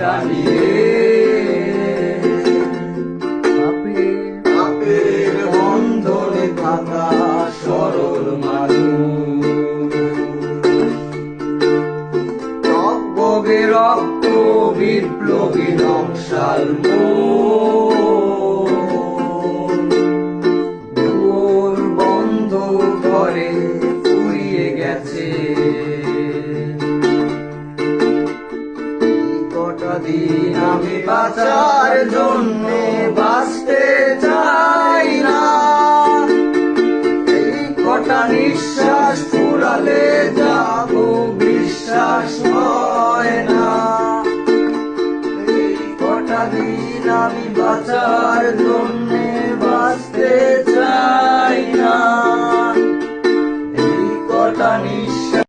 দাঁড়িয়ে পাপের বন্ধনে থাকা সরল মানুষ। টগবগে রক্ত বিপ্লবী নকশাল দুয়ার বন্ধ ঘরে ফুরিয়ে গেছে। কটা দিন আমি বাঁচার জন্য বাঁচতে চাই না, এই কটা নিঃশ্বাস ফুরালে যাবো